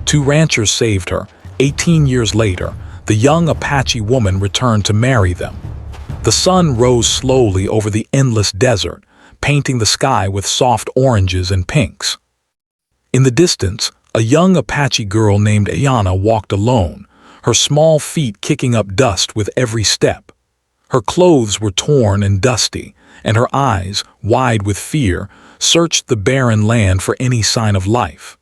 Two ranchers saved her. 18 years later, the young Apache woman returned to marry them. The sun rose slowly over the endless desert, painting the sky with soft oranges and pinks. In the distance, a young Apache girl named Ayana walked alone, her small feet kicking up dust with every step. Her clothes were torn and dusty, and her eyes, wide with fear, searched the barren land for any sign of life.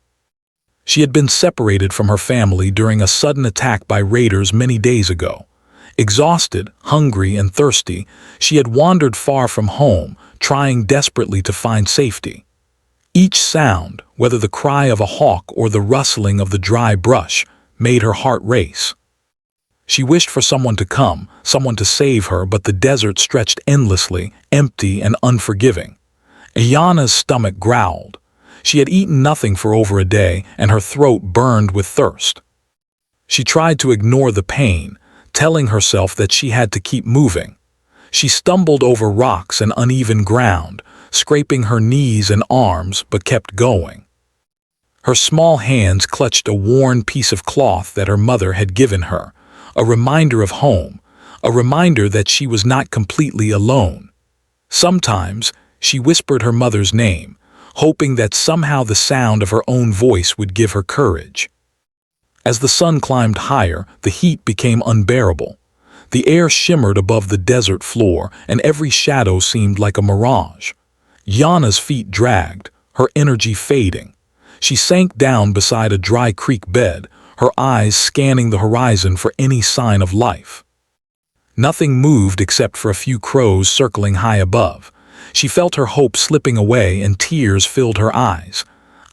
She had been separated from her family during a sudden attack by raiders many days ago. Exhausted, hungry, and thirsty, she had wandered far from home, trying desperately to find safety. Each sound, whether the cry of a hawk or the rustling of the dry brush, made her heart race. She wished for someone to come, someone to save her, but the desert stretched endlessly, empty and unforgiving. Ayana's stomach growled. She had eaten nothing for over a day, and her throat burned with thirst. She tried to ignore the pain, telling herself that she had to keep moving. She stumbled over rocks and uneven ground, scraping her knees and arms, but kept going. Her small hands clutched a worn piece of cloth that her mother had given her, a reminder of home, a reminder that she was not completely alone. Sometimes she whispered her mother's name, hoping that somehow the sound of her own voice would give her courage. As the sun climbed higher, the heat became unbearable. The air shimmered above the desert floor, and every shadow seemed like a mirage. Yana's feet dragged, her energy fading. She sank down beside a dry creek bed, her eyes scanning the horizon for any sign of life. Nothing moved except for a few crows circling high above. She felt her hope slipping away and tears filled her eyes.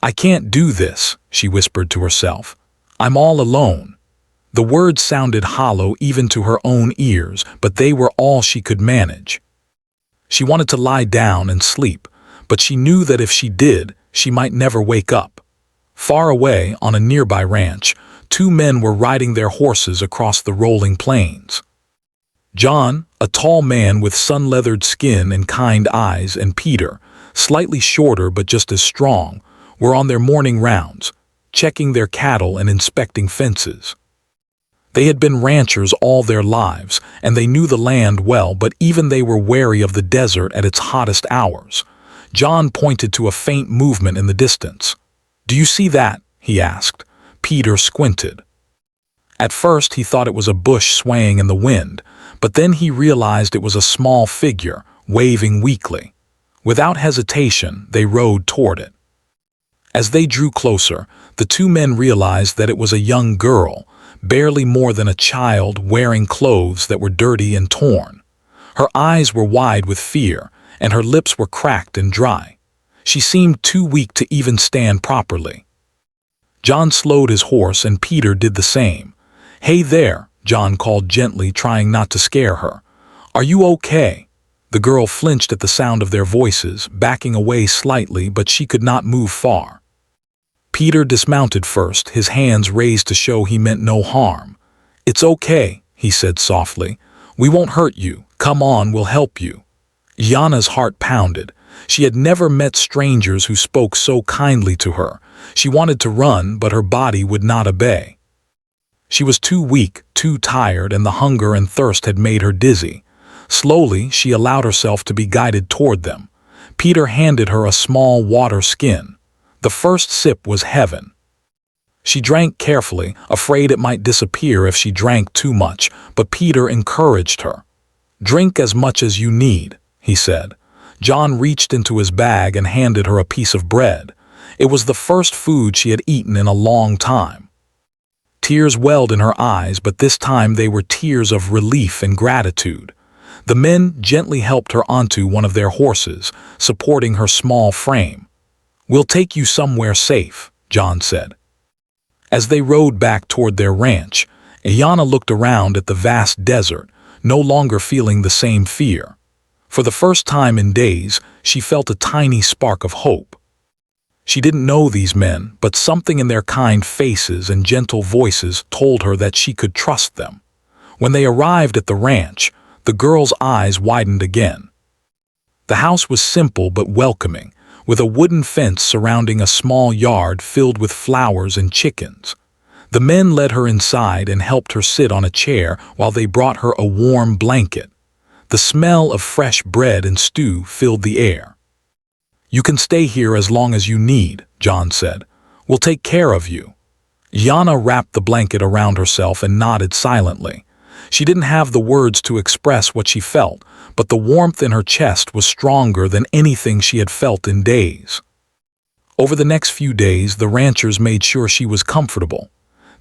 "I can't do this," she whispered to herself. "I'm all alone." The words sounded hollow even to her own ears, but they were all she could manage. She wanted to lie down and sleep, but she knew that if she did, she might never wake up. Far away, on a nearby ranch, two men were riding their horses across the rolling plains. John, a tall man with sun-leathered skin and kind eyes, and Peter, slightly shorter but just as strong, were on their morning rounds, checking their cattle and inspecting fences. They had been ranchers all their lives, and they knew the land well, but even they were wary of the desert at its hottest hours. John pointed to a faint movement in the distance. "Do you see that?" he asked. Peter squinted. At first he thought it was a bush swaying in the wind, but then he realized it was a small figure, waving weakly. Without hesitation, they rode toward it. As they drew closer, the two men realized that it was a young girl, barely more than a child, wearing clothes that were dirty and torn. Her eyes were wide with fear, and her lips were cracked and dry. She seemed too weak to even stand properly. John slowed his horse, and Peter did the same. "Hey there," John called gently, trying not to scare her. "Are you okay?" The girl flinched at the sound of their voices, backing away slightly, but she could not move far. Peter dismounted first, his hands raised to show he meant no harm. "It's okay," he said softly. "We won't hurt you. Come on, we'll help you." Yana's heart pounded. She had never met strangers who spoke so kindly to her. She wanted to run, but her body would not obey. She was too weak, too tired, and the hunger and thirst had made her dizzy. Slowly, she allowed herself to be guided toward them. Peter handed her a small water skin. The first sip was heaven. She drank carefully, afraid it might disappear if she drank too much, but Peter encouraged her. "Drink as much as you need," he said. John reached into his bag and handed her a piece of bread. It was the first food she had eaten in a long time. Tears welled in her eyes, but this time they were tears of relief and gratitude. The men gently helped her onto one of their horses, supporting her small frame. "We'll take you somewhere safe," John said. As they rode back toward their ranch, Ayana looked around at the vast desert, no longer feeling the same fear. For the first time in days, she felt a tiny spark of hope. She didn't know these men, but something in their kind faces and gentle voices told her that she could trust them. When they arrived at the ranch, the girl's eyes widened again. The house was simple but welcoming, with a wooden fence surrounding a small yard filled with flowers and chickens. The men led her inside and helped her sit on a chair while they brought her a warm blanket. The smell of fresh bread and stew filled the air. "You can stay here as long as you need," John said. "We'll take care of you." Yana wrapped the blanket around herself and nodded silently. She didn't have the words to express what she felt, but the warmth in her chest was stronger than anything she had felt in days. Over the next few days, the ranchers made sure she was comfortable.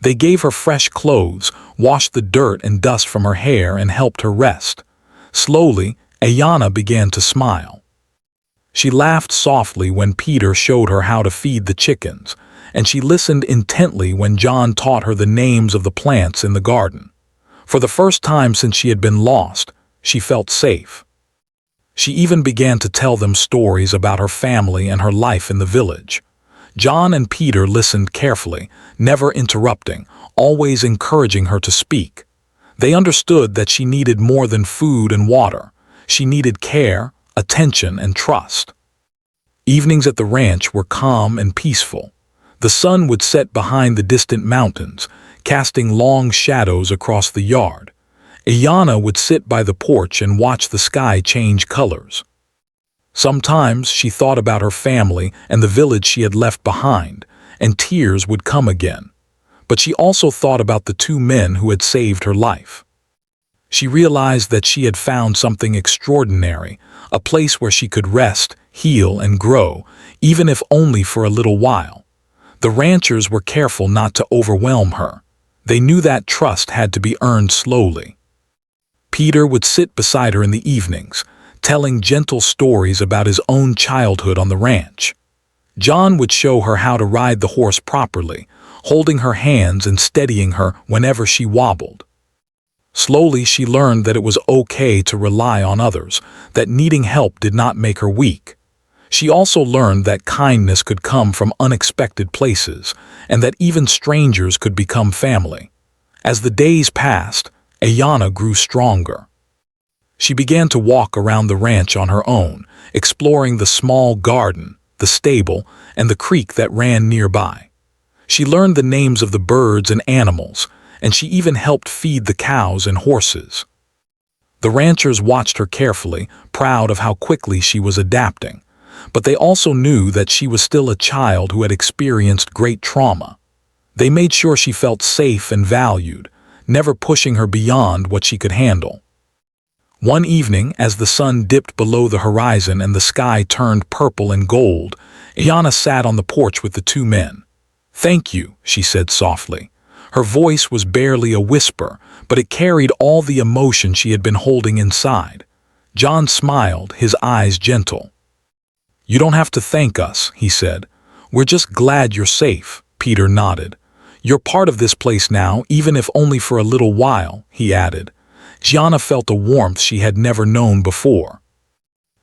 They gave her fresh clothes, washed the dirt and dust from her hair, and helped her rest. Slowly, Ayana began to smile. She laughed softly when Peter showed her how to feed the chickens, and she listened intently when John taught her the names of the plants in the garden. For the first time since she had been lost, she felt safe. She even began to tell them stories about her family and her life in the village. John and Peter listened carefully, never interrupting, always encouraging her to speak. They understood that she needed more than food and water. She needed care, attention, and trust. Evenings at the ranch were calm and peaceful. The sun would set behind the distant mountains, casting long shadows across the yard. Ayana would sit by the porch and watch the sky change colors. Sometimes she thought about her family and the village she had left behind, and tears would come again. But she also thought about the two men who had saved her life. She realized that she had found something extraordinary, a place where she could rest, heal, and grow, even if only for a little while. The ranchers were careful not to overwhelm her. They knew that trust had to be earned slowly. Peter would sit beside her in the evenings, telling gentle stories about his own childhood on the ranch. John would show her how to ride the horse properly, holding her hands and steadying her whenever she wobbled. Slowly she learned that it was okay to rely on others, that needing help did not make her weak. She also learned that kindness could come from unexpected places, and that even strangers could become family. As the days passed, Ayana grew stronger. She began to walk around the ranch on her own, exploring the small garden, the stable, and the creek that ran nearby. She learned the names of the birds and animals, and she even helped feed the cows and horses. The ranchers watched her carefully, proud of how quickly she was adapting. But they also knew that she was still a child who had experienced great trauma. They made sure she felt safe and valued, never pushing her beyond what she could handle. One evening, as the sun dipped below the horizon and the sky turned purple and gold, Ayana sat on the porch with the two men. "Thank you," she said softly. Her voice was barely a whisper, but it carried all the emotion she had been holding inside. John smiled, his eyes gentle. "You don't have to thank us," he said. "We're just glad you're safe," Peter nodded. "You're part of this place now, even if only for a little while," he added. Gianna felt a warmth she had never known before.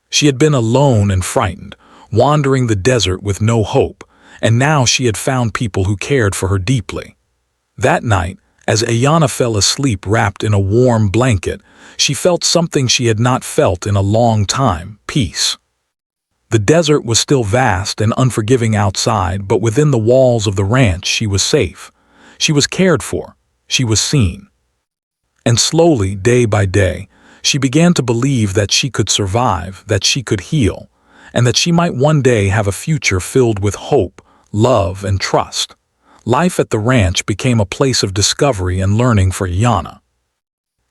She had been alone and frightened, wandering the desert with no hope, and now she had found people who cared for her deeply. That night, as Ayana fell asleep wrapped in a warm blanket, she felt something she had not felt in a long time: peace. The desert was still vast and unforgiving outside, but within the walls of the ranch she was safe. She was cared for. She was seen. And slowly, day by day, she began to believe that she could survive, that she could heal, and that she might one day have a future filled with hope, love, and trust. Life at the ranch became a place of discovery and learning for Yana.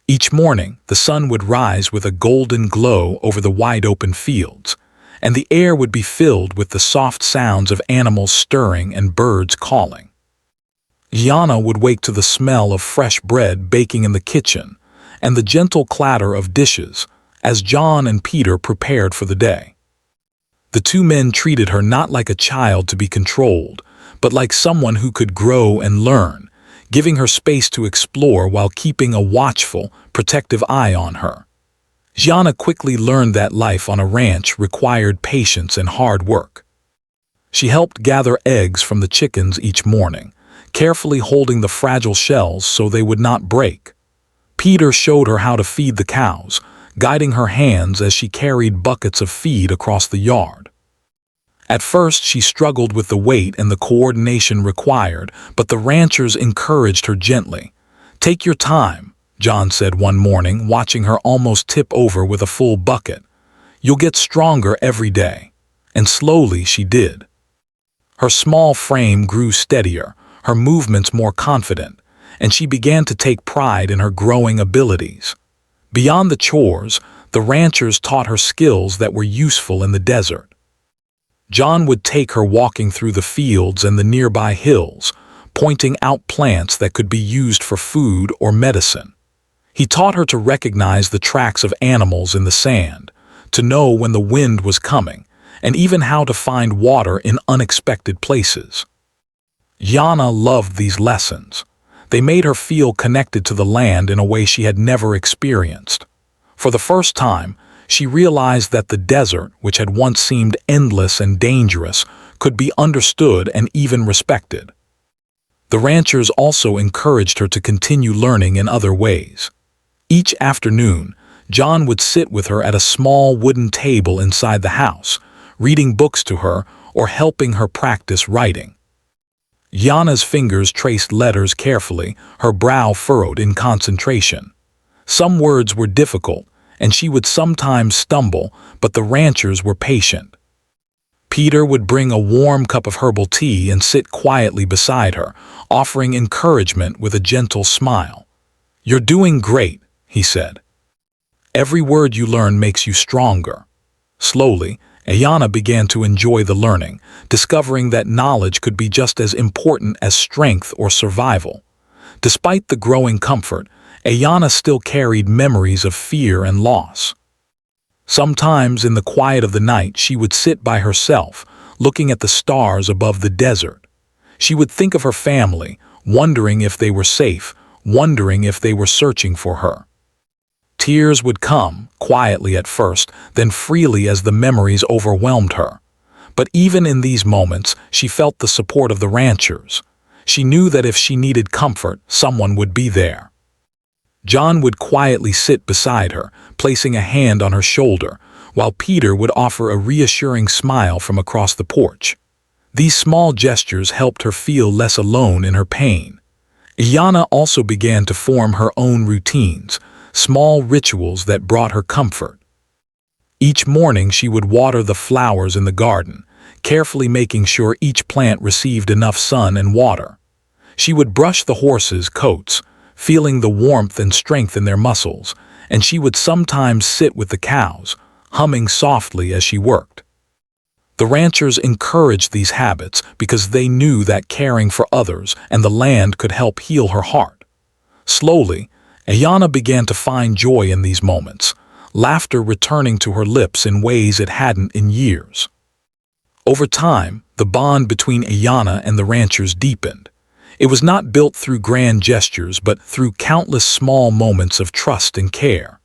Each morning, the sun would rise with a golden glow over the wide-open fields, and the air would be filled with the soft sounds of animals stirring and birds calling. Yana would wake to the smell of fresh bread baking in the kitchen and the gentle clatter of dishes as John and Peter prepared for the day. The two men treated her not like a child to be controlled, but like someone who could grow and learn, giving her space to explore while keeping a watchful, protective eye on her. Yana quickly learned that life on a ranch required patience and hard work. She helped gather eggs from the chickens each morning, carefully holding the fragile shells so they would not break. Peter showed her how to feed the cows, guiding her hands as she carried buckets of feed across the yard. At first, she struggled with the weight and the coordination required, but the ranchers encouraged her gently. "Take your time," John said one morning, watching her almost tip over with a full bucket. "You'll get stronger every day." And slowly she did. Her small frame grew steadier, her movements more confident, and she began to take pride in her growing abilities. Beyond the chores, the ranchers taught her skills that were useful in the desert. John would take her walking through the fields and the nearby hills, pointing out plants that could be used for food or medicine. He taught her to recognize the tracks of animals in the sand, to know when the wind was coming, and even how to find water in unexpected places. Yana loved these lessons. They made her feel connected to the land in a way she had never experienced. For the first time, she realized that the desert, which had once seemed endless and dangerous, could be understood and even respected. The ranchers also encouraged her to continue learning in other ways. Each afternoon, John would sit with her at a small wooden table inside the house, reading books to her or helping her practice writing. Yana's fingers traced letters carefully, her brow furrowed in concentration. Some words were difficult, and she would sometimes stumble, but the ranchers were patient. Peter would bring a warm cup of herbal tea and sit quietly beside her, offering encouragement with a gentle smile. "You're doing great," he said. "Every word you learn makes you stronger." Slowly, Ayana began to enjoy the learning, discovering that knowledge could be just as important as strength or survival. Despite the growing comfort, Ayana still carried memories of fear and loss. Sometimes in the quiet of the night she would sit by herself, looking at the stars above the desert. She would think of her family, wondering if they were safe, wondering if they were searching for her. Tears would come, quietly at first, then freely as the memories overwhelmed her. But even in these moments, she felt the support of the ranchers. She knew that if she needed comfort, someone would be there. John would quietly sit beside her, placing a hand on her shoulder, while Peter would offer a reassuring smile from across the porch. These small gestures helped her feel less alone in her pain. Ayana also began to form her own routines, small rituals that brought her comfort. Each morning she would water the flowers in the garden, carefully making sure each plant received enough sun and water. She would brush the horses' coats, feeling the warmth and strength in their muscles, and she would sometimes sit with the cows, humming softly as she worked. The ranchers encouraged these habits because they knew that caring for others and the land could help heal her heart. Slowly, Ayana began to find joy in these moments, laughter returning to her lips in ways it hadn't in years. Over time, the bond between Ayana and the ranchers deepened. It was not built through grand gestures, but through countless small moments of trust and care.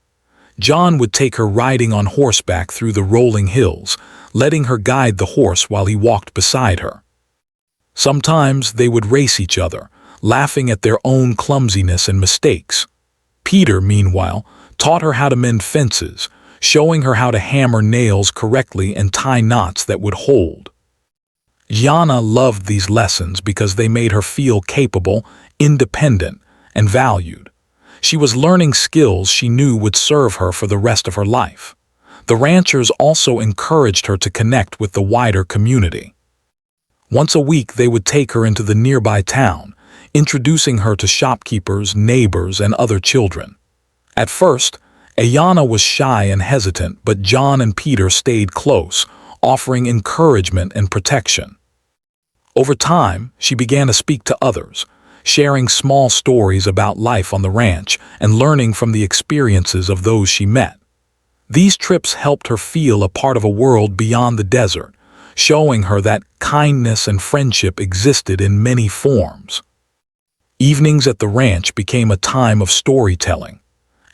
John would take her riding on horseback through the rolling hills, letting her guide the horse while he walked beside her. Sometimes they would race each other, laughing at their own clumsiness and mistakes. Peter, meanwhile, taught her how to mend fences, showing her how to hammer nails correctly and tie knots that would hold. Yana loved these lessons because they made her feel capable, independent, and valued. She was learning skills she knew would serve her for the rest of her life. The ranchers also encouraged her to connect with the wider community. Once a week they would take her into the nearby town, introducing her to shopkeepers, neighbors, and other children. At first, Ayana was shy and hesitant, but John and Peter stayed close, offering encouragement and protection. Over time, she began to speak to others, sharing small stories about life on the ranch and learning from the experiences of those she met. These trips helped her feel a part of a world beyond the desert, showing her that kindness and friendship existed in many forms. Evenings at the ranch became a time of storytelling.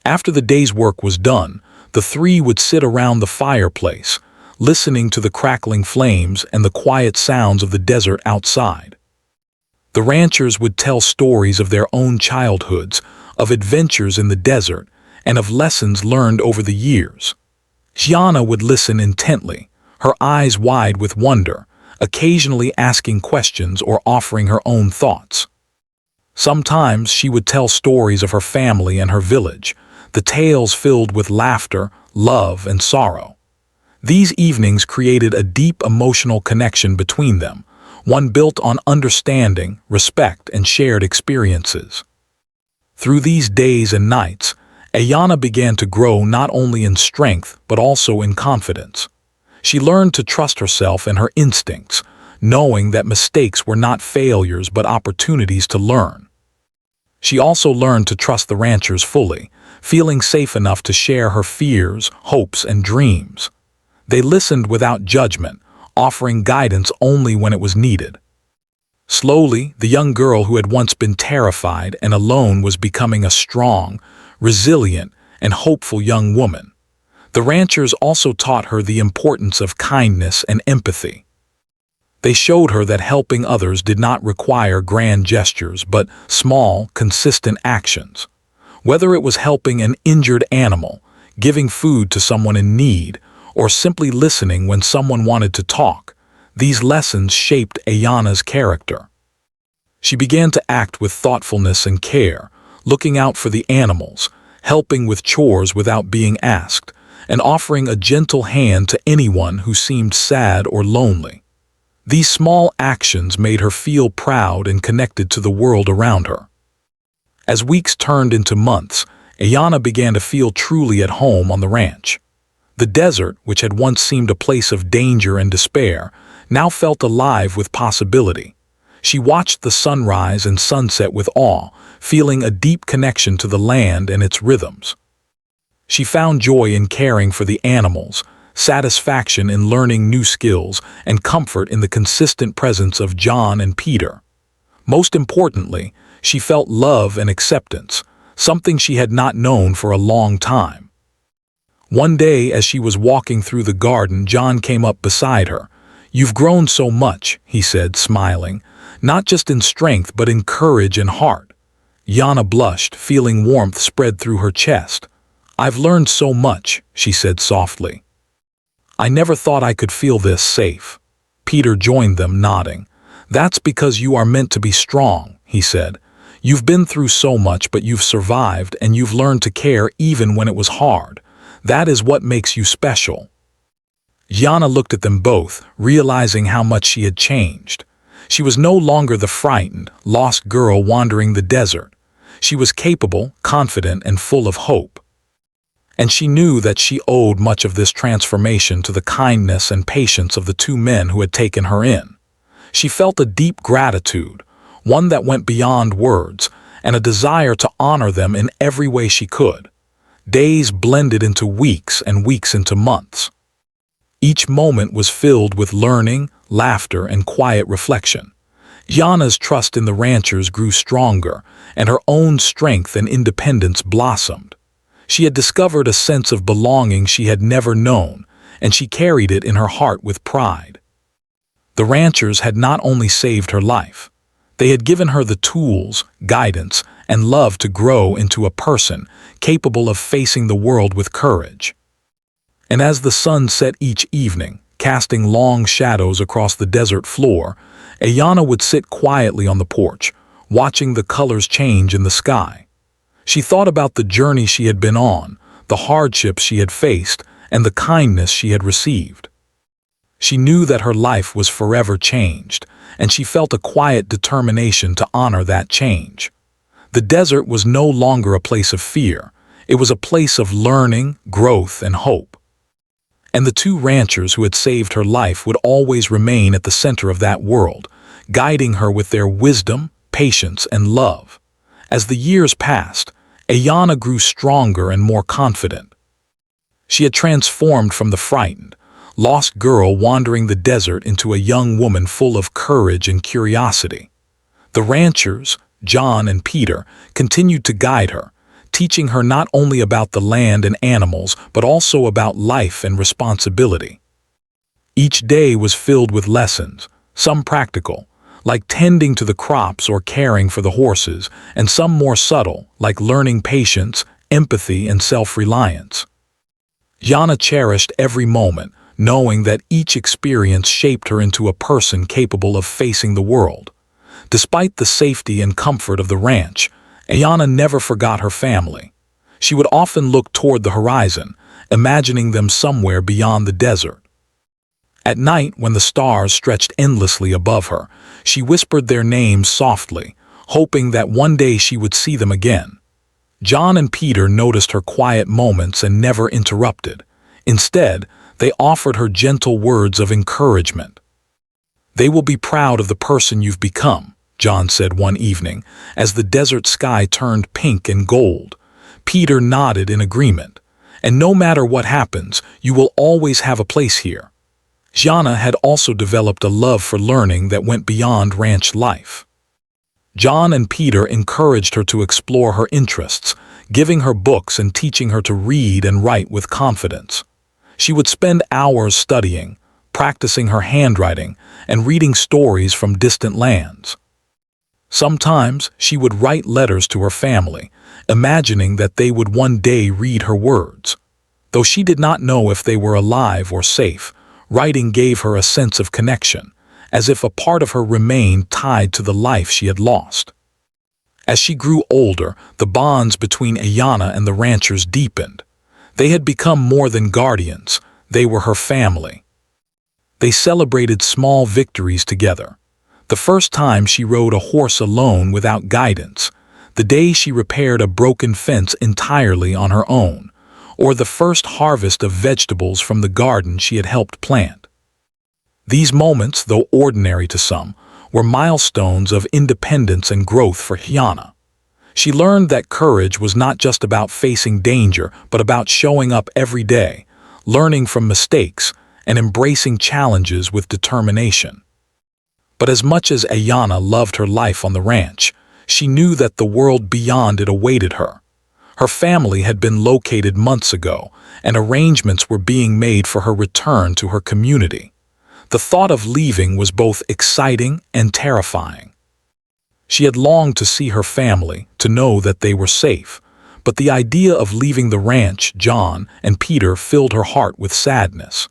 After the day's work was done, the three would sit around the fireplace, listening to the crackling flames and the quiet sounds of the desert outside. The ranchers would tell stories of their own childhoods, of adventures in the desert, and of lessons learned over the years. Yana would listen intently, her eyes wide with wonder, occasionally asking questions or offering her own thoughts. Sometimes she would tell stories of her family and her village, the tales filled with laughter, love, and sorrow. These evenings created a deep emotional connection between them, one built on understanding, respect, and shared experiences. Through these days and nights, Ayanna began to grow not only in strength but also in confidence. She learned to trust herself and her instincts, knowing that mistakes were not failures but opportunities to learn. She also learned to trust the ranchers fully, feeling safe enough to share her fears, hopes, and dreams. They listened without judgment, offering guidance only when it was needed. Slowly, the young girl who had once been terrified and alone was becoming a strong, resilient, and hopeful young woman. The ranchers also taught her the importance of kindness and empathy. They showed her that helping others did not require grand gestures, but small, consistent actions. Whether it was helping an injured animal, giving food to someone in need, or simply listening when someone wanted to talk, these lessons shaped Ayanna's character. She began to act with thoughtfulness and care, looking out for the animals, helping with chores without being asked, and offering a gentle hand to anyone who seemed sad or lonely. These small actions made her feel proud and connected to the world around her. As weeks turned into months, Ayanna began to feel truly at home on the ranch. The desert, which had once seemed a place of danger and despair, now felt alive with possibility. She watched the sunrise and sunset with awe, feeling a deep connection to the land and its rhythms. She found joy in caring for the animals, satisfaction in learning new skills, and comfort in the consistent presence of John and Peter. Most importantly, she felt love and acceptance, something she had not known for a long time. One day, as she was walking through the garden, John came up beside her. "You've grown so much," he said, smiling, "not just in strength but in courage and heart." Ayanna blushed, feeling warmth spread through her chest. "I've learned so much," she said softly. "I never thought I could feel this safe." Peter joined them, nodding. "That's because you are meant to be strong," he said. "You've been through so much, but you've survived, and you've learned to care even when it was hard. That is what makes you special." Ayanna looked at them both, realizing how much she had changed. She was no longer the frightened, lost girl wandering the desert. She was capable, confident, and full of hope. And she knew that she owed much of this transformation to the kindness and patience of the two men who had taken her in. She felt a deep gratitude, one that went beyond words, and a desire to honor them in every way she could. Days blended into weeks and weeks into months. Each moment was filled with learning, laughter, and quiet reflection. Ayanna's trust in the ranchers grew stronger, and her own strength and independence blossomed. She had discovered a sense of belonging she had never known, and she carried it in her heart with pride. The ranchers had not only saved her life, they had given her the tools, guidance, and love to grow into a person capable of facing the world with courage. And as the sun set each evening, casting long shadows across the desert floor, Ayanna would sit quietly on the porch, watching the colors change in the sky. She thought about the journey she had been on, the hardships she had faced, and the kindness she had received. She knew that her life was forever changed, and she felt a quiet determination to honor that change. The desert was no longer a place of fear. It was a place of learning, growth, and hope. And the two ranchers who had saved her life would always remain at the center of that world, guiding her with their wisdom, patience, and love. As the years passed, Ayanna grew stronger and more confident. She had transformed from the frightened, lost girl wandering the desert into a young woman full of courage and curiosity. The ranchers, John and Peter, continued to guide her, teaching her not only about the land and animals, but also about life and responsibility. Each day was filled with lessons, some practical, like tending to the crops or caring for the horses, and some more subtle, like learning patience, empathy, and self-reliance. Ayanna cherished every moment, knowing that each experience shaped her into a person capable of facing the world. Despite the safety and comfort of the ranch, Ayanna never forgot her family. She would often look toward the horizon, imagining them somewhere beyond the desert. At night, when the stars stretched endlessly above her, she whispered their names softly, hoping that one day she would see them again. John and Peter noticed her quiet moments and never interrupted. Instead, they offered her gentle words of encouragement. "They will be proud of the person you've become," John said one evening, as the desert sky turned pink and gold. Peter nodded in agreement. "And no matter what happens, you will always have a place here." Ayanna had also developed a love for learning that went beyond ranch life. John and Peter encouraged her to explore her interests, giving her books and teaching her to read and write with confidence. She would spend hours studying, practicing her handwriting, and reading stories from distant lands. Sometimes she would write letters to her family, imagining that they would one day read her words. Though she did not know if they were alive or safe, writing gave her a sense of connection, as if a part of her remained tied to the life she had lost. As she grew older, the bonds between Ayanna and the ranchers deepened. They had become more than guardians, they were her family. They celebrated small victories together. The first time she rode a horse alone without guidance, the day she repaired a broken fence entirely on her own, or the first harvest of vegetables from the garden she had helped plant. These moments, though ordinary to some, were milestones of independence and growth for Ayanna. She learned that courage was not just about facing danger, but about showing up every day, learning from mistakes, and embracing challenges with determination. But as much as Ayanna loved her life on the ranch, she knew that the world beyond it awaited her. Her family had been located months ago, and arrangements were being made for her return to her community. The thought of leaving was both exciting and terrifying. She had longed to see her family, to know that they were safe, but the idea of leaving the ranch, John and Peter, filled her heart with sadness.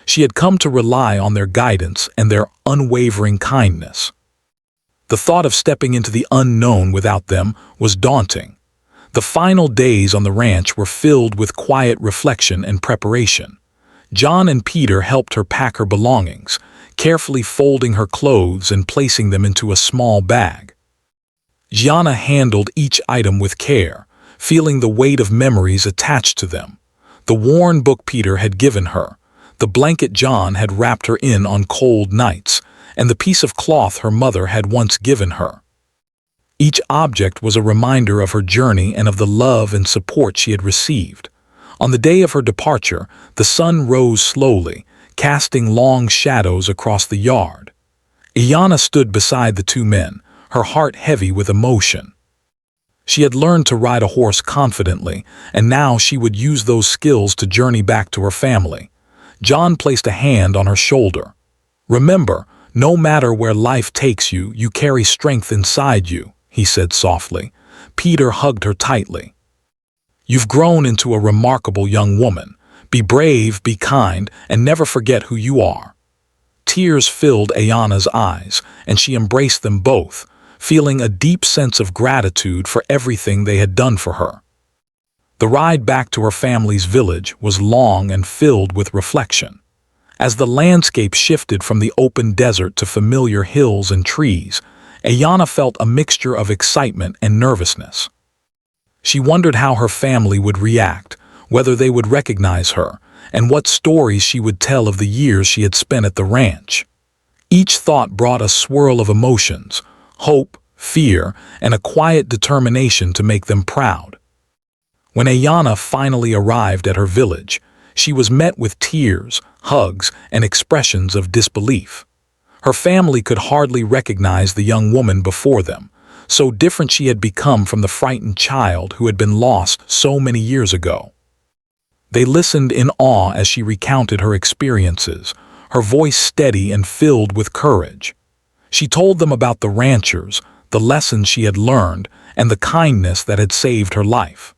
She had come to rely on their guidance and their unwavering kindness. The thought of stepping into the unknown without them was daunting. The final days on the ranch were filled with quiet reflection and preparation. John and Peter helped her pack her belongings, carefully folding her clothes and placing them into a small bag. Ayanna handled each item with care, feeling the weight of memories attached to them. The worn book Peter had given her, the blanket John had wrapped her in on cold nights, and the piece of cloth her mother had once given her. Each object was a reminder of her journey and of the love and support she had received. On the day of her departure, the sun rose slowly, casting long shadows across the yard. Ayanna stood beside the two men, her heart heavy with emotion. She had learned to ride a horse confidently, and now she would use those skills to journey back to her family. John placed a hand on her shoulder. "Remember, no matter where life takes you, you carry strength inside you," he said softly. Peter hugged her tightly. "You've grown into a remarkable young woman. Be brave, be kind, and never forget who you are." Tears filled Ayanna's eyes, and she embraced them both, feeling a deep sense of gratitude for everything they had done for her. The ride back to her family's village was long and filled with reflection. As the landscape shifted from the open desert to familiar hills and trees, Ayanna felt a mixture of excitement and nervousness. She wondered how her family would react, whether they would recognize her, and what stories she would tell of the years she had spent at the ranch. Each thought brought a swirl of emotions, hope, fear, and a quiet determination to make them proud. When Ayanna finally arrived at her village, she was met with tears, hugs, and expressions of disbelief. Her family could hardly recognize the young woman before them, so different she had become from the frightened child who had been lost so many years ago. They listened in awe as she recounted her experiences, her voice steady and filled with courage. She told them about the ranchers, the lessons she had learned, and the kindness that had saved her life.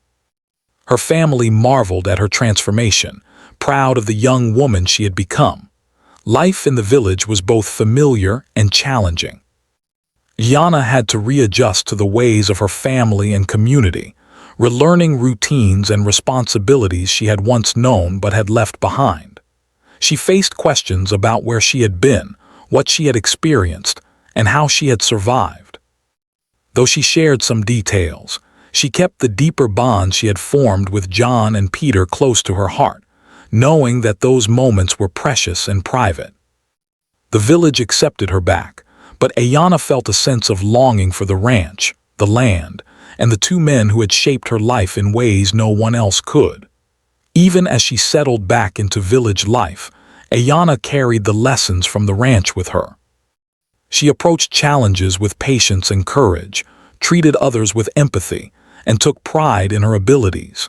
Her family marveled at her transformation, proud of the young woman she had become. Life in the village was both familiar and challenging. Ayanna had to readjust to the ways of her family and community, relearning routines and responsibilities she had once known but had left behind. She faced questions about where she had been, what she had experienced, and how she had survived. Though she shared some details, she kept the deeper bond she had formed with John and Peter close to her heart, knowing that those moments were precious and private. The village accepted her back, but Ayanna felt a sense of longing for the ranch, the land, and the two men who had shaped her life in ways no one else could. Even as she settled back into village life, Ayanna carried the lessons from the ranch with her. She approached challenges with patience and courage, treated others with empathy, and took pride in her abilities.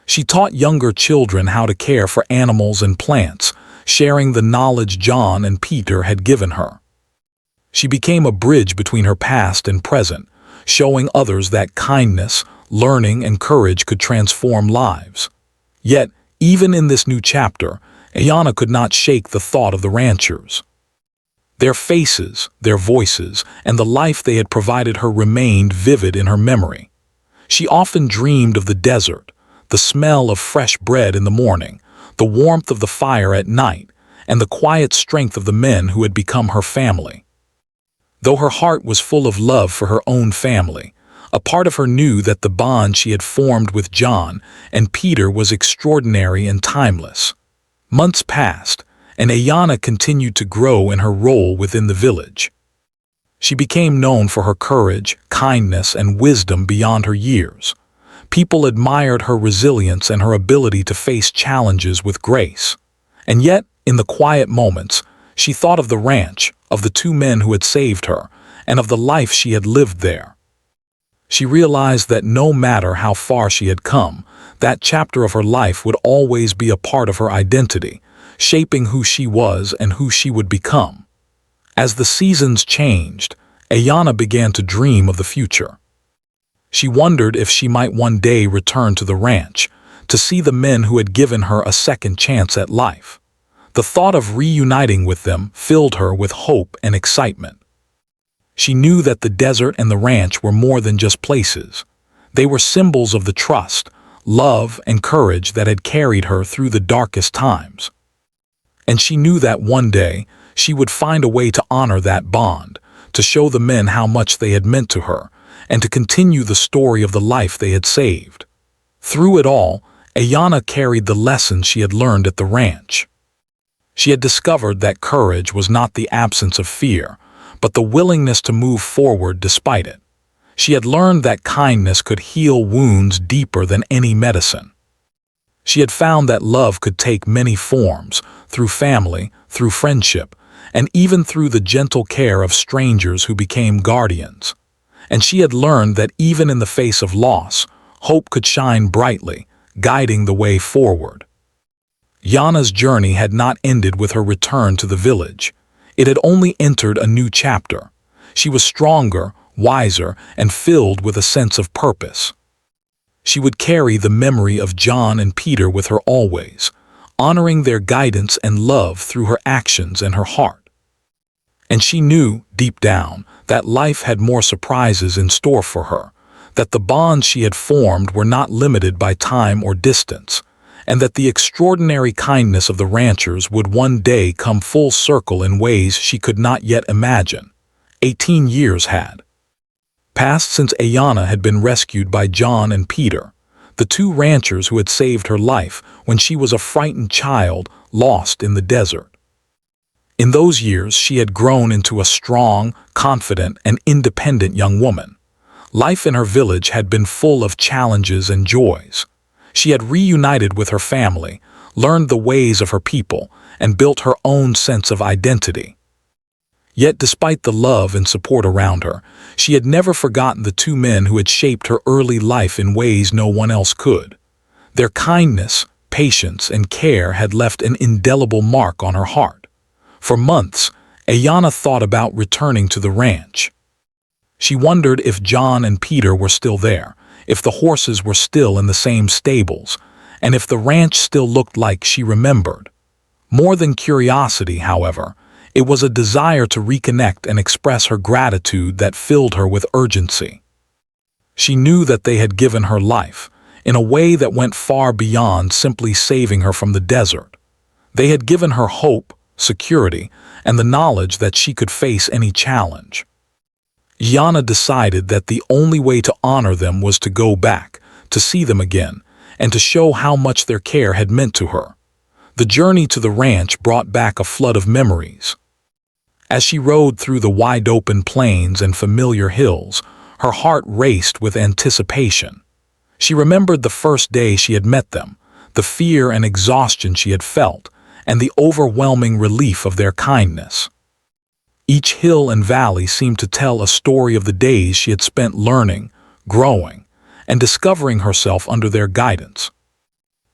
She taught younger children how to care for animals and plants, sharing the knowledge John and Peter had given her. She became a bridge between her past and present, showing others that kindness, learning, and courage could transform lives. Yet, even in this new chapter, Ayanna could not shake the thought of the ranchers. Their faces, their voices, and the life they had provided her remained vivid in her memory. She often dreamed of the desert, the smell of fresh bread in the morning, the warmth of the fire at night, and the quiet strength of the men who had become her family. Though her heart was full of love for her own family, a part of her knew that the bond she had formed with John and Peter was extraordinary and timeless. Months passed, and Ayanna continued to grow in her role within the village. She became known for her courage, kindness, and wisdom beyond her years. People admired her resilience and her ability to face challenges with grace. And yet, in the quiet moments, she thought of the ranch, of the two men who had saved her, and of the life she had lived there. She realized that no matter how far she had come, that chapter of her life would always be a part of her identity, shaping who she was and who she would become. As the seasons changed, Ayanna began to dream of the future. She wondered if she might one day return to the ranch, to see the men who had given her a second chance at life. The thought of reuniting with them filled her with hope and excitement. She knew that the desert and the ranch were more than just places. They were symbols of the trust, love, and courage that had carried her through the darkest times. And she knew that one day she would find a way to honor that bond, to show the men how much they had meant to her, and to continue the story of the life they had saved. Through it all, Ayanna carried the lessons she had learned at the ranch. She had discovered that courage was not the absence of fear, but the willingness to move forward despite it. She had learned that kindness could heal wounds deeper than any medicine. She had found that love could take many forms, through family, through friendship, and even through the gentle care of strangers who became guardians. And she had learned that even in the face of loss, hope could shine brightly, guiding the way forward. Ayanna's journey had not ended with her return to the village. It had only entered a new chapter. She was stronger, wiser, and filled with a sense of purpose. She would carry the memory of John and Peter with her always, honoring their guidance and love through her actions and her heart. And she knew, deep down, that life had more surprises in store for her, that the bonds she had formed were not limited by time or distance, and that the extraordinary kindness of the ranchers would one day come full circle in ways she could not yet imagine. 18 years had passed since Ayanna had been rescued by John and Peter, the two ranchers who had saved her life when she was a frightened child lost in the desert. In those years, she had grown into a strong, confident, and independent young woman. Life in her village had been full of challenges and joys. She had reunited with her family, learned the ways of her people, and built her own sense of identity. Yet despite the love and support around her, she had never forgotten the two men who had shaped her early life in ways no one else could. Their kindness, patience, and care had left an indelible mark on her heart. For months, Ayanna thought about returning to the ranch. She wondered if John and Peter were still there, if the horses were still in the same stables, and if the ranch still looked like she remembered. More than curiosity, however, it was a desire to reconnect and express her gratitude that filled her with urgency. She knew that they had given her life, in a way that went far beyond simply saving her from the desert. They had given her hope, security, and the knowledge that she could face any challenge. Yana decided that the only way to honor them was to go back, to see them again, and to show how much their care had meant to her. The journey to the ranch brought back a flood of memories. As she rode through the wide-open plains and familiar hills, her heart raced with anticipation. She remembered the first day she had met them, the fear and exhaustion she had felt, and the overwhelming relief of their kindness. Each hill and valley seemed to tell a story of the days she had spent learning, growing, and discovering herself under their guidance.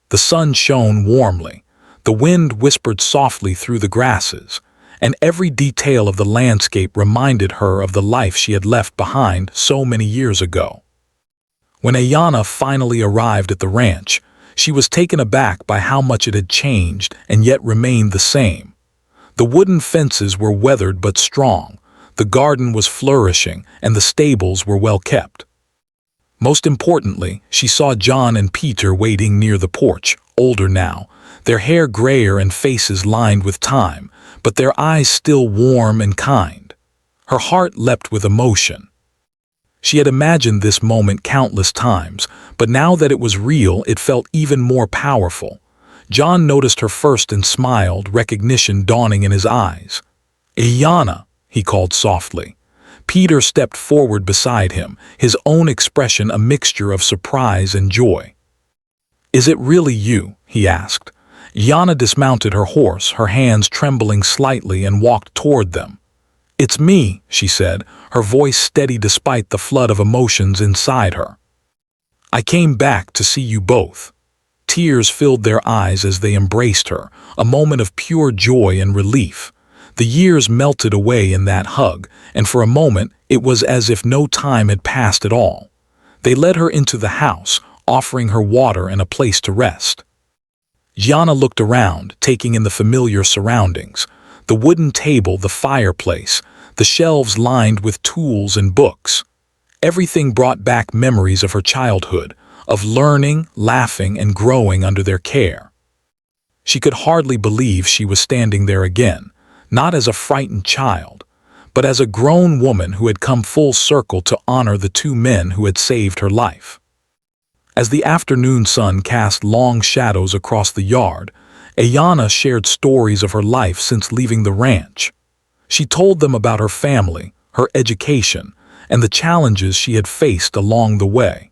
The sun shone warmly, the wind whispered softly through the grasses, and every detail of the landscape reminded her of the life she had left behind so many years ago. When Ayana finally arrived at the ranch, she was taken aback by how much it had changed and yet remained the same. The wooden fences were weathered but strong, the garden was flourishing, and the stables were well kept. Most importantly, she saw John and Peter waiting near the porch, older now, their hair grayer and faces lined with time, but their eyes still warm and kind. Her heart leapt with emotion. She had imagined this moment countless times, but now that it was real, it felt even more powerful. John noticed her first and smiled, recognition dawning in his eyes. "Ayana," he called softly. Peter stepped forward beside him, his own expression a mixture of surprise and joy. "Is it really you?" he asked. Ayana dismounted her horse, her hands trembling slightly, and walked toward them. "It's me," she said, her voice steady despite the flood of emotions inside her. "I came back to see you both." Tears filled their eyes as they embraced her, a moment of pure joy and relief. The years melted away in that hug, and for a moment it was as if no time had passed at all. They led her into the house, offering her water and a place to rest. Yana looked around, taking in the familiar surroundings. The wooden table, the fireplace, the shelves lined with tools and books. Everything brought back memories of her childhood, of learning, laughing, and growing under their care. She could hardly believe she was standing there again, not as a frightened child, but as a grown woman who had come full circle to honor the two men who had saved her life. As the afternoon sun cast long shadows across the yard, Ayana shared stories of her life since leaving the ranch. She told them about her family, her education, and the challenges she had faced along the way.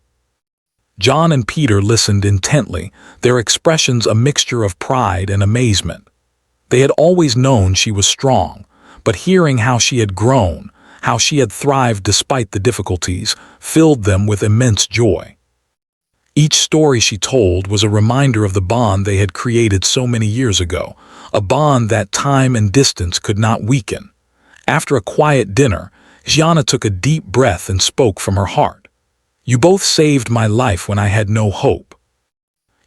John and Peter listened intently, their expressions a mixture of pride and amazement. They had always known she was strong, but hearing how she had grown, how she had thrived despite the difficulties, filled them with immense joy. Each story she told was a reminder of the bond they had created so many years ago, a bond that time and distance could not weaken. After a quiet dinner, Gianna took a deep breath and spoke from her heart. "You both saved my life when I had no hope.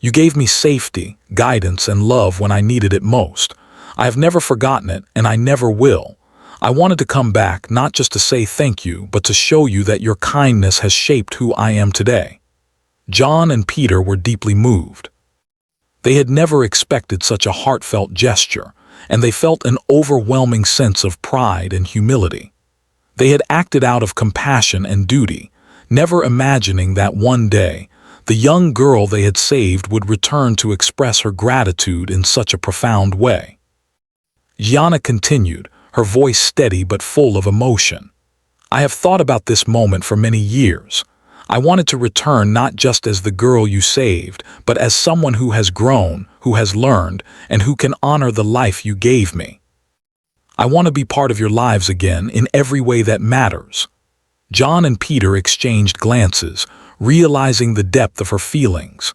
You gave me safety, guidance, and love when I needed it most. I have never forgotten it, and I never will. I wanted to come back not just to say thank you, but to show you that your kindness has shaped who I am today." John and Peter were deeply moved. They had never expected such a heartfelt gesture, and they felt an overwhelming sense of pride and humility. They had acted out of compassion and duty, never imagining that one day, the young girl they had saved would return to express her gratitude in such a profound way. Gianna continued, her voice steady but full of emotion. "I have thought about this moment for many years. I wanted to return not just as the girl you saved, but as someone who has grown, who has learned, and who can honor the life you gave me. I want to be part of your lives again in every way that matters." John and Peter exchanged glances, realizing the depth of her feelings.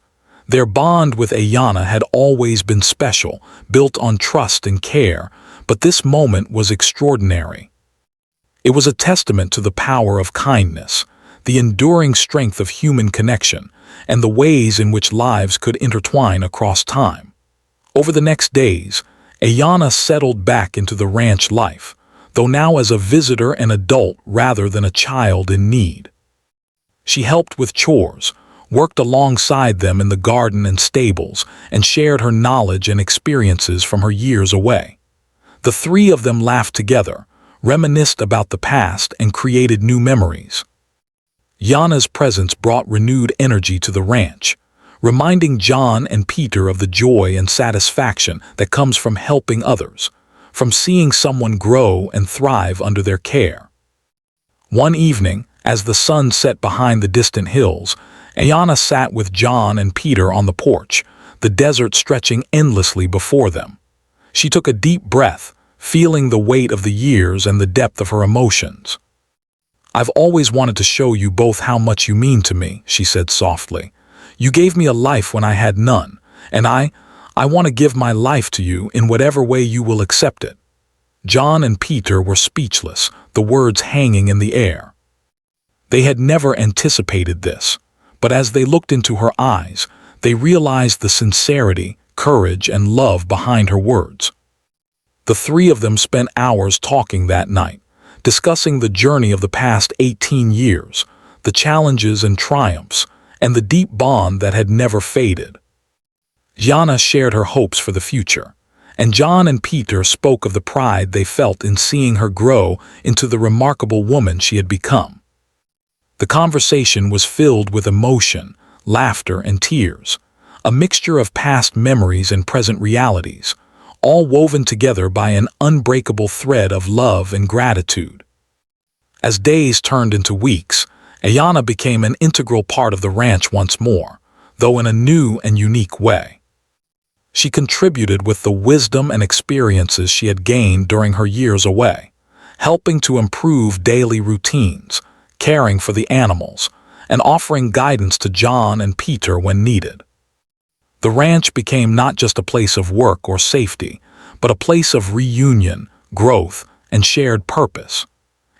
Their bond with Ayana had always been special, built on trust and care, but this moment was extraordinary. It was a testament to the power of kindness, the enduring strength of human connection, and the ways in which lives could intertwine across time. Over the next days, Ayanna settled back into the ranch life, though now as a visitor and adult rather than a child in need. She helped with chores, worked alongside them in the garden and stables, and shared her knowledge and experiences from her years away. The three of them laughed together, reminisced about the past, and created new memories. Yanna's presence brought renewed energy to the ranch, reminding John and Peter of the joy and satisfaction that comes from helping others, from seeing someone grow and thrive under their care. One evening, as the sun set behind the distant hills, Ayanna sat with John and Peter on the porch, the desert stretching endlessly before them. She took a deep breath, feeling the weight of the years and the depth of her emotions. "I've always wanted to show you both how much you mean to me," she said softly. "You gave me a life when I had none, and I want to give my life to you in whatever way you will accept it." John and Peter were speechless, the words hanging in the air. They had never anticipated this, but as they looked into her eyes, they realized the sincerity, courage, and love behind her words. The three of them spent hours talking that night, discussing the journey of the past 18 years, the challenges and triumphs, and the deep bond that had never faded. Yanna shared her hopes for the future, and John and Peter spoke of the pride they felt in seeing her grow into the remarkable woman she had become. The conversation was filled with emotion, laughter, and tears, a mixture of past memories and present realities, all woven together by an unbreakable thread of love and gratitude. As days turned into weeks, Ayanna became an integral part of the ranch once more, though in a new and unique way. She contributed with the wisdom and experiences she had gained during her years away, helping to improve daily routines, caring for the animals, and offering guidance to John and Peter when needed. The ranch became not just a place of work or safety, but a place of reunion, growth, and shared purpose.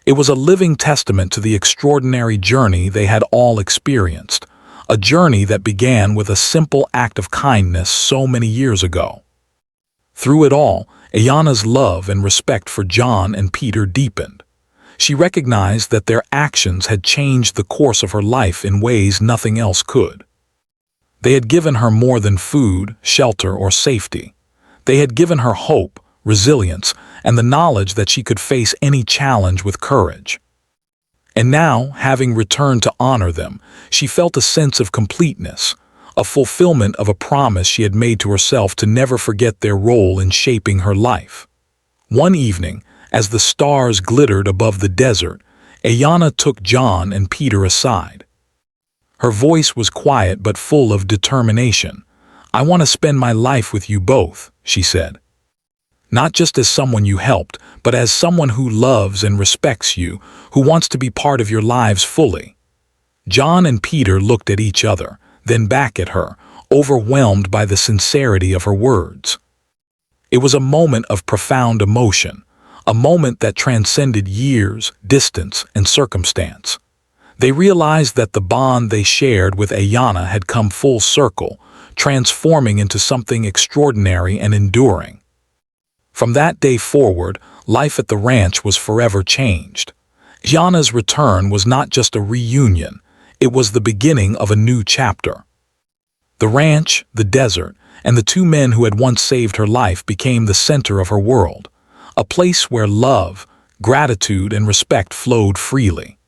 It was a living testament to the extraordinary journey they had all experienced, a journey that began with a simple act of kindness so many years ago. Through it all, Ayanna's love and respect for John and Peter deepened. She recognized that their actions had changed the course of her life in ways nothing else could. They had given her more than food, shelter, or safety. They had given her hope, resilience, and the knowledge that she could face any challenge with courage. And now, having returned to honor them, she felt a sense of completeness, a fulfillment of a promise she had made to herself to never forget their role in shaping her life. One evening, as the stars glittered above the desert, Ayanna took John and Peter aside. Her voice was quiet but full of determination. "I want to spend my life with you both," she said. "Not just as someone you helped, but as someone who loves and respects you, who wants to be part of your lives fully." John and Peter looked at each other, then back at her, overwhelmed by the sincerity of her words. It was a moment of profound emotion, a moment that transcended years, distance, and circumstance. They realized that the bond they shared with Ayanna had come full circle, transforming into something extraordinary and enduring. From that day forward, life at the ranch was forever changed. Ayanna's return was not just a reunion, it was the beginning of a new chapter. The ranch, the desert, and the two men who had once saved her life became the center of her world, a place where love, gratitude, and respect flowed freely.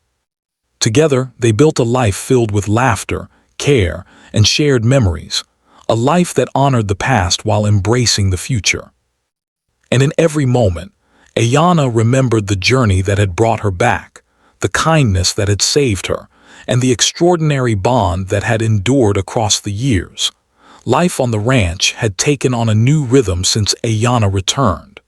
Together, they built a life filled with laughter, care, and shared memories, a life that honored the past while embracing the future. And in every moment, Ayanna remembered the journey that had brought her back, the kindness that had saved her, and the extraordinary bond that had endured across the years. Life on the ranch had taken on a new rhythm since Ayanna returned.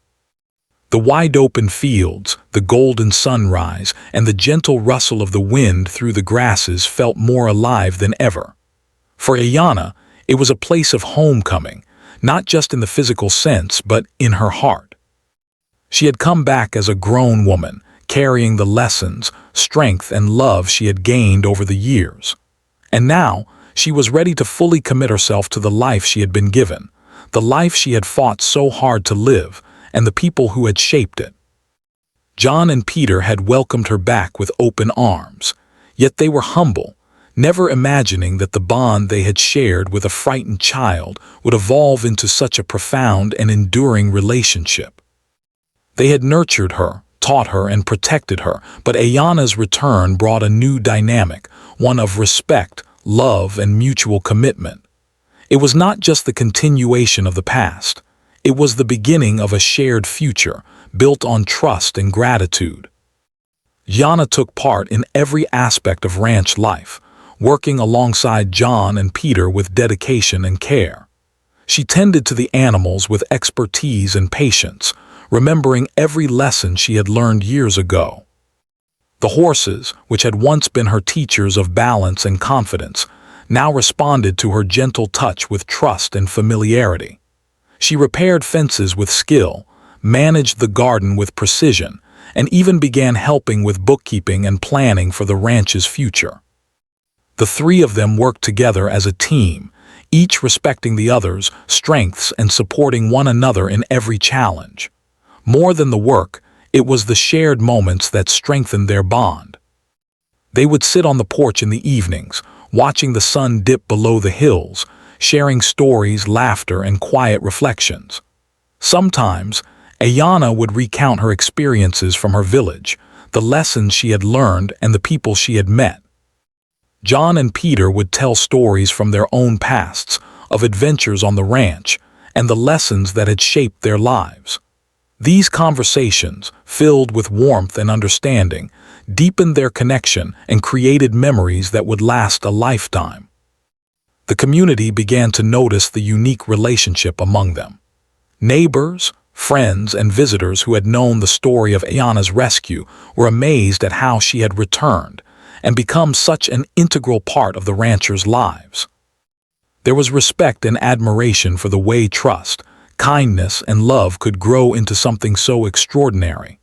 The wide-open fields, the golden sunrise, and the gentle rustle of the wind through the grasses felt more alive than ever. For Ayanna, it was a place of homecoming, not just in the physical sense, but in her heart. She had come back as a grown woman, carrying the lessons, strength, and love she had gained over the years. And now, she was ready to fully commit herself to the life she had been given, the life she had fought so hard to live, and the people who had shaped it. John and Peter had welcomed her back with open arms, yet they were humble, never imagining that the bond they had shared with a frightened child would evolve into such a profound and enduring relationship. They had nurtured her, taught her, and protected her, but Ayanna's return brought a new dynamic, one of respect, love, and mutual commitment. It was not just the continuation of the past. It was the beginning of a shared future, built on trust and gratitude. Ayanna took part in every aspect of ranch life, working alongside John and Peter with dedication and care. She tended to the animals with expertise and patience, remembering every lesson she had learned years ago. The horses, which had once been her teachers of balance and confidence, now responded to her gentle touch with trust and familiarity. She repaired fences with skill, managed the garden with precision, and even began helping with bookkeeping and planning for the ranch's future. The three of them worked together as a team, each respecting the other's strengths and supporting one another in every challenge. More than the work, it was the shared moments that strengthened their bond. They would sit on the porch in the evenings, watching the sun dip below the hills, sharing stories, laughter, and quiet reflections. Sometimes, Ayanna would recount her experiences from her village, the lessons she had learned, and the people she had met. John and Peter would tell stories from their own pasts, of adventures on the ranch, and the lessons that had shaped their lives. These conversations, filled with warmth and understanding, deepened their connection and created memories that would last a lifetime. The community began to notice the unique relationship among them. Neighbors, friends, and visitors who had known the story of Ayanna's rescue were amazed at how she had returned and become such an integral part of the ranchers' lives. There was respect and admiration for the way trust, kindness, and love could grow into something so extraordinary.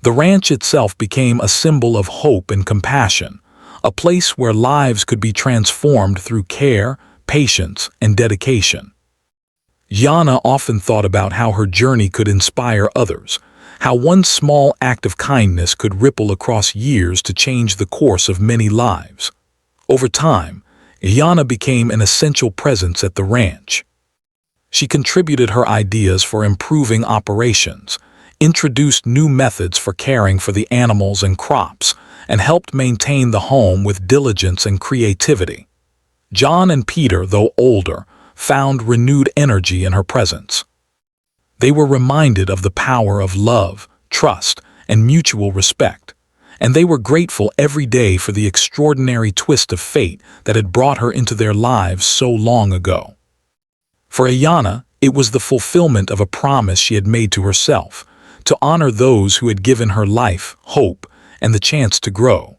The ranch itself became a symbol of hope and compassion, a place where lives could be transformed through care, patience, and dedication. Ayanna often thought about how her journey could inspire others, how one small act of kindness could ripple across years to change the course of many lives. Over time, Ayanna became an essential presence at the ranch. She contributed her ideas for improving operations, introduced new methods for caring for the animals and crops, and helped maintain the home with diligence and creativity. John and Peter, though older, found renewed energy in her presence. They were reminded of the power of love, trust, and mutual respect, and they were grateful every day for the extraordinary twist of fate that had brought her into their lives so long ago. For Ayanna, it was the fulfillment of a promise she had made to herself, to honor those who had given her life, hope, and the chance to grow.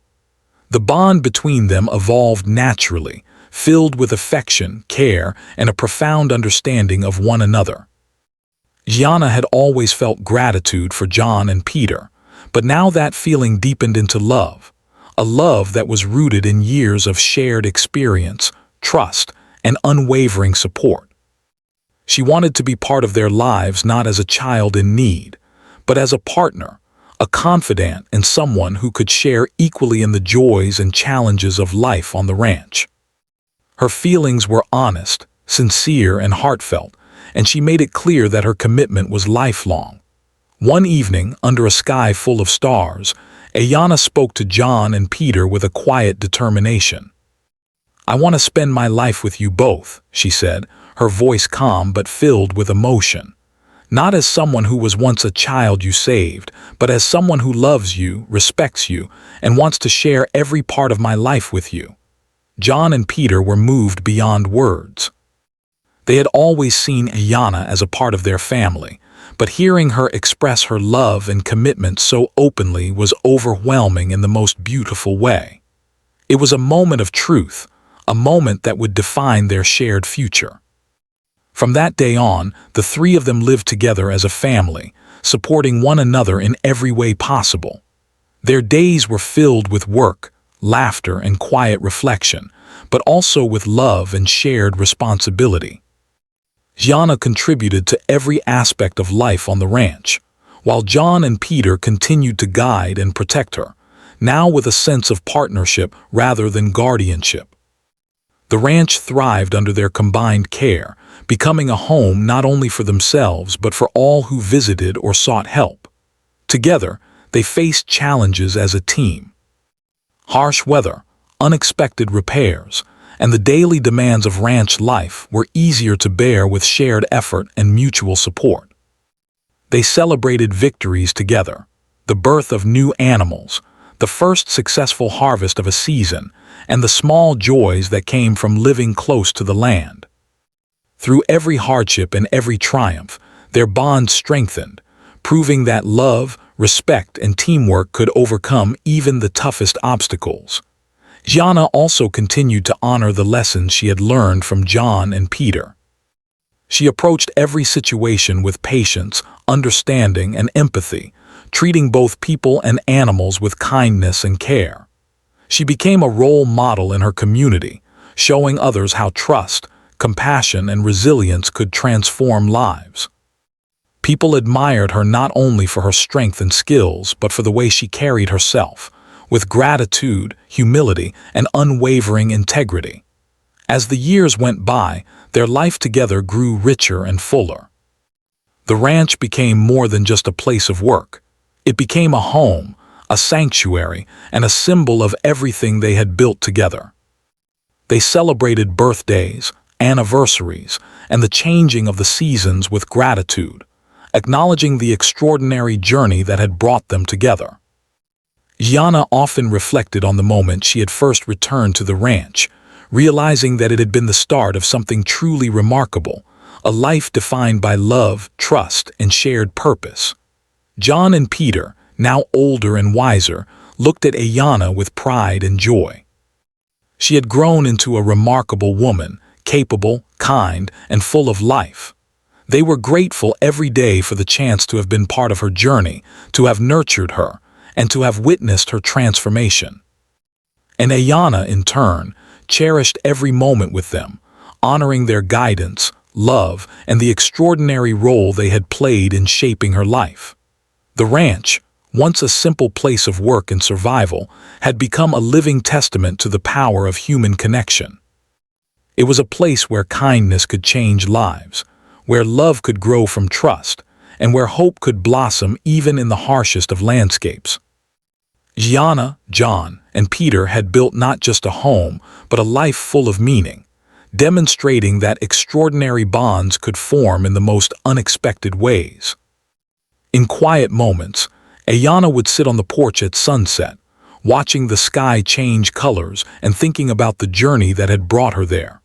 The bond between them evolved naturally, filled with affection, care, and a profound understanding of one another. Ayanna had always felt gratitude for John and Peter, but now that feeling deepened into love, a love that was rooted in years of shared experience, trust, and unwavering support. She wanted to be part of their lives not as a child in need, but as a partner, a confidant, and someone who could share equally in the joys and challenges of life on the ranch. Her feelings were honest, sincere, and heartfelt, and she made it clear that her commitment was lifelong. One evening, under a sky full of stars, Ayanna spoke to John and Peter with a quiet determination. "I want to spend my life with you both," she said, her voice calm but filled with emotion. "Not as someone who was once a child you saved, but as someone who loves you, respects you, and wants to share every part of my life with you." John and Peter were moved beyond words. They had always seen Ayanna as a part of their family, but hearing her express her love and commitment so openly was overwhelming in the most beautiful way. It was a moment of truth, a moment that would define their shared future. From that day on, the three of them lived together as a family, supporting one another in every way possible. Their days were filled with work, laughter, and quiet reflection, but also with love and shared responsibility. Gianna contributed to every aspect of life on the ranch, while John and Peter continued to guide and protect her, now with a sense of partnership rather than guardianship. The ranch thrived under their combined care, becoming a home not only for themselves but for all who visited or sought help. Together, they faced challenges as a team. Harsh weather, unexpected repairs, and the daily demands of ranch life were easier to bear with shared effort and mutual support. They celebrated victories together, the birth of new animals, the first successful harvest of a season, and the small joys that came from living close to the land. Through every hardship and every triumph, their bond strengthened, proving that love, respect, and teamwork could overcome even the toughest obstacles. Gianna also continued to honor the lessons she had learned from John and Peter. She approached every situation with patience, understanding, and empathy, treating both people and animals with kindness and care. She became a role model in her community, showing others how trust, compassion, and resilience could transform lives. People admired her not only for her strength and skills, but for the way she carried herself, with gratitude, humility, and unwavering integrity. As the years went by, their life together grew richer and fuller. The ranch became more than just a place of work. It became a home, a sanctuary, and a symbol of everything they had built together. They celebrated birthdays, anniversaries, and the changing of the seasons with gratitude, acknowledging the extraordinary journey that had brought them together. Gianna often reflected on the moment she had first returned to the ranch, realizing that it had been the start of something truly remarkable, a life defined by love, trust, and shared purpose. John and Peter, now older and wiser, looked at Gianna with pride and joy. She had grown into a remarkable woman, capable, kind, and full of life. They were grateful every day for the chance to have been part of her journey, to have nurtured her, and to have witnessed her transformation. And Gianna, in turn, cherished every moment with them, honoring their guidance, love, and the extraordinary role they had played in shaping her life. The ranch, once a simple place of work and survival, had become a living testament to the power of human connection. It was a place where kindness could change lives, where love could grow from trust, and where hope could blossom even in the harshest of landscapes. Gianna, John, and Peter had built not just a home, but a life full of meaning, demonstrating that extraordinary bonds could form in the most unexpected ways. In quiet moments, Gianna would sit on the porch at sunset, watching the sky change colors and thinking about the journey that had brought her there.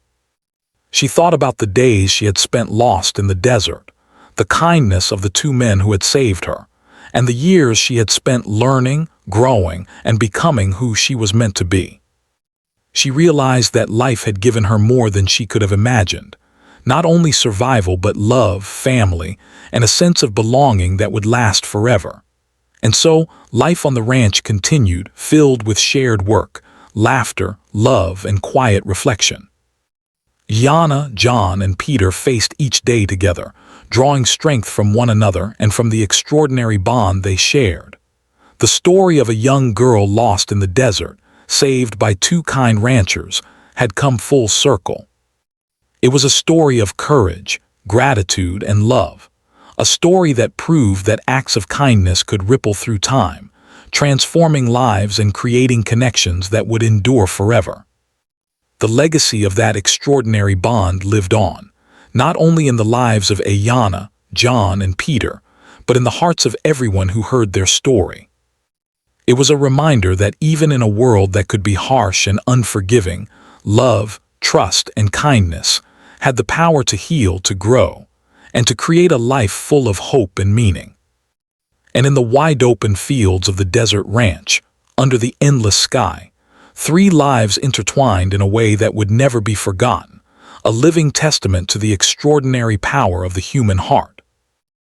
She thought about the days she had spent lost in the desert, the kindness of the two men who had saved her, and the years she had spent learning, growing, and becoming who she was meant to be. She realized that life had given her more than she could have imagined, not only survival but love, family, and a sense of belonging that would last forever. And so, life on the ranch continued, filled with shared work, laughter, love, and quiet reflection. Gianna, John, and Peter faced each day together, drawing strength from one another and from the extraordinary bond they shared. The story of a young girl lost in the desert, saved by two kind ranchers, had come full circle. It was a story of courage, gratitude, and love, a story that proved that acts of kindness could ripple through time, transforming lives and creating connections that would endure forever. The legacy of that extraordinary bond lived on, not only in the lives of Gianna, John, and Peter, but in the hearts of everyone who heard their story. It was a reminder that even in a world that could be harsh and unforgiving, love, trust, and kindness had the power to heal, to grow, and to create a life full of hope and meaning. And in the wide-open fields of the desert ranch, under the endless sky, 3 lives intertwined in a way that would never be forgotten, a living testament to the extraordinary power of the human heart.